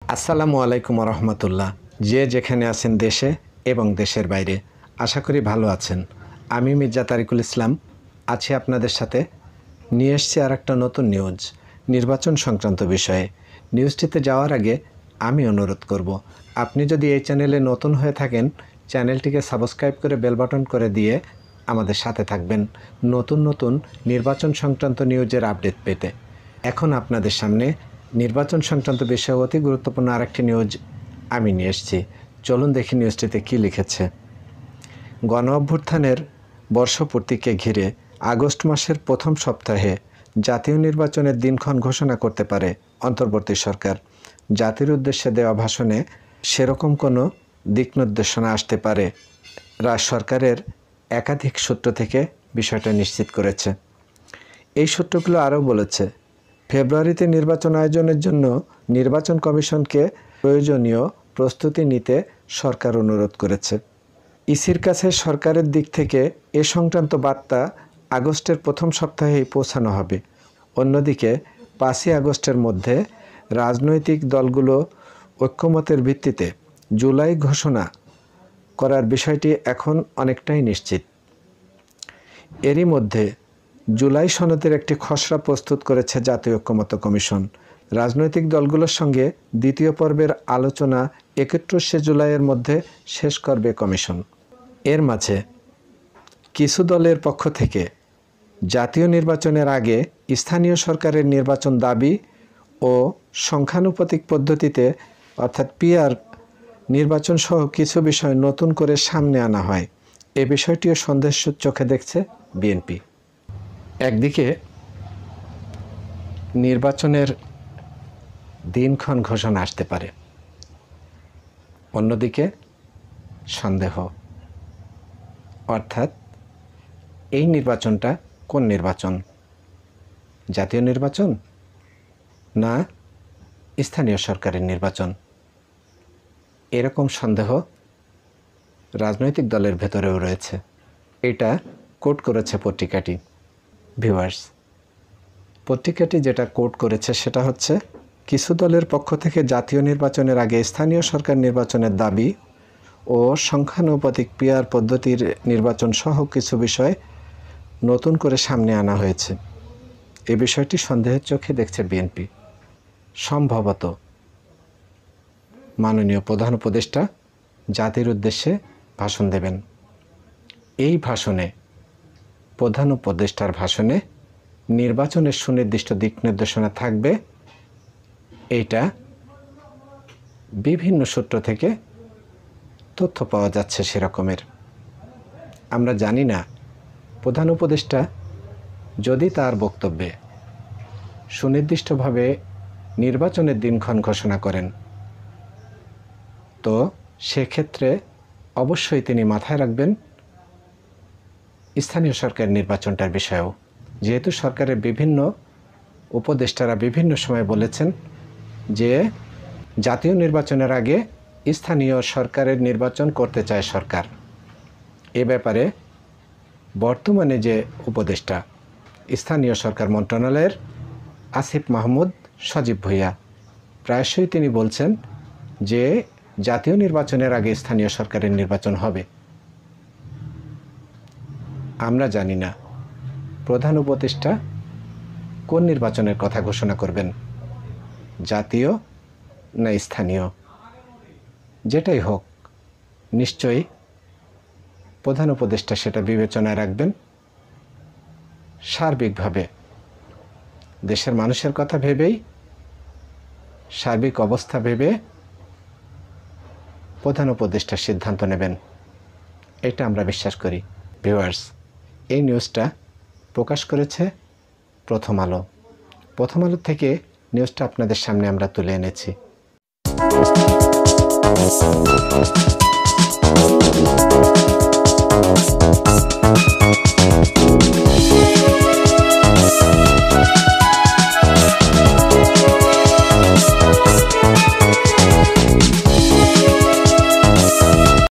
আসসালামু আলাইকুম রহমতুল্লাহ। যে যেখানে আছেন দেশে এবং দেশের বাইরে, আশা করি ভালো আছেন। আমি মির্জা তারিকুল ইসলাম আছি আপনাদের সাথে। নিয়ে এসছি আর একটা নতুন নিউজ, নির্বাচন সংক্রান্ত বিষয়ে। নিউজটিতে যাওয়ার আগে আমি অনুরোধ করব, আপনি যদি এই চ্যানেলে নতুন হয়ে থাকেন, চ্যানেলটিকে সাবস্ক্রাইব করে বেল বাটন করে দিয়ে আমাদের সাথে থাকবেন নতুন নতুন নির্বাচন সংক্রান্ত নিউজের আপডেট পেতে। এখন আপনাদের সামনে নির্বাচন সংক্রান্ত বিষয়ে অতি গুরুত্বপূর্ণ আরেকটি নিউজ আমি নিয়ে এসেছি। চলুন দেখি নিউজটিতে কী লিখেছে। গণ অভ্যুত্থানের বর্ষপূর্তিকে ঘিরে আগস্ট মাসের প্রথম সপ্তাহে জাতীয় নির্বাচনের দিনক্ষণ ঘোষণা করতে পারে অন্তর্বর্তী সরকার। জাতির উদ্দেশ্যে দেওয়া ভাষণে সেরকম কোনো দিক নির্দেশনা আসতে পারে, সরকারের একাধিক সূত্র থেকে বিষয়টা নিশ্চিত করেছে। এই সূত্রগুলো আরও বলেছে, ফেব্রুয়ারিতে নির্বাচন আয়োজনের জন্য নির্বাচন কমিশনকে প্রয়োজনীয় প্রস্তুতি নিতে সরকার অনুরোধ করেছে। ইসির কাছে সরকারের দিক থেকে এ সংক্রান্ত বার্তা আগস্টের প্রথম সপ্তাহেই পৌঁছানো হবে। অন্যদিকে 5ই আগস্টের মধ্যে রাজনৈতিক দলগুলো ঐক্যমতের ভিত্তিতে জুলাই ঘোষণা করার বিষয়টি এখন অনেকটাই নিশ্চিত। এরই মধ্যে জুলাই সনদের একটি খসড়া প্রস্তুত করেছে জাতীয় ঐক্যমত্য কমিশন। রাজনৈতিক দলগুলোর সঙ্গে দ্বিতীয় পর্বের আলোচনা 31শে জুলাইয়ের মধ্যে শেষ করবে কমিশন। এর মাঝে কিছু দলের পক্ষ থেকে জাতীয় নির্বাচনের আগে স্থানীয় সরকারের নির্বাচন দাবি ও সংখ্যানুপাতিক পদ্ধতিতে অর্থাৎ পিআর নির্বাচন সহ কিছু বিষয় নতুন করে সামনে আনা হয়। এ বিষয়টিও সন্দেহের চোখে দেখছে বিএনপি। একদিকে নির্বাচনের দিনক্ষণ ঘোষণা আসতে পারে, অন্যদিকে সন্দেহ, অর্থাৎ এই নির্বাচনটা কোন নির্বাচন, জাতীয় নির্বাচন না স্থানীয় সরকারের নির্বাচন, এরকম সন্দেহ রাজনৈতিক দলের ভেতরেও রয়েছে। এটা কোট করেছে পত্রিকাটি। ভিউয়ার্স, পত্রিকাটি যেটা কোট করেছে সেটা হচ্ছে, কিছু দলের পক্ষ থেকে জাতীয় নির্বাচনের আগে স্থানীয় সরকার নির্বাচনের দাবি ও সংখ্যানুপাতিক পিআর পদ্ধতির নির্বাচন সহ কিছু বিষয় নতুন করে সামনে আনা হয়েছে। এই বিষয়টি সন্দেহের চোখে দেখছে বিএনপি। সম্ভবত মাননীয় প্রধান উপদেষ্টা জাতির উদ্দেশ্যে ভাষণ দেবেন। এই ভাষণে, প্রধান উপদেষ্টার ভাষণে নির্বাচনের সুনির্দিষ্ট দিক নির্দেশনা থাকবে। এইটা বিভিন্ন সূত্র থেকে তথ্য পাওয়া যাচ্ছে সেরকমের। আমরা জানি না প্রধান উপদেষ্টা যদি তার বক্তব্যে সুনির্দিষ্টভাবে নির্বাচনের দিনক্ষণ ঘোষণা করেন, তো সেক্ষেত্রে অবশ্যই তিনি মাথায় রাখবেন স্থানীয় সরকার নির্বাচনটার বিষয়েও। যেহেতু সরকারের বিভিন্ন উপদেষ্টারা বিভিন্ন সময় বলেছেন যে জাতীয় নির্বাচনের আগে স্থানীয় সরকারের নির্বাচন করতে চায় সরকার। এ ব্যাপারে বর্তমানে যে উপদেষ্টা স্থানীয় সরকার মন্ত্রণালয়ের আসিফ মাহমুদ সজীব ভুঁইয়া, প্রায়শই তিনি বলছেন যে জাতীয় নির্বাচনের আগে স্থানীয় সরকারের নির্বাচন হবে। আমরা জানি না প্রধান উপদেষ্টা কোন নির্বাচনের কথা ঘোষণা করবেন, জাতীয় না স্থানীয়। যেটাই হোক, নিশ্চয়ই প্রধান উপদেষ্টা সেটা বিবেচনায় রাখবেন। সার্বিকভাবে দেশের মানুষের কথা ভেবেই, সার্বিক অবস্থা ভেবে প্রধান উপদেষ্টা সিদ্ধান্ত নেবেন, এটা আমরা বিশ্বাস করি। ভিউয়ার্স, এই নিউজটা প্রকাশ করেছে প্রথম আলো। প্রথম আলো থেকে নিউজটা আপনাদের সামনে আমরা তুলে এনেছি।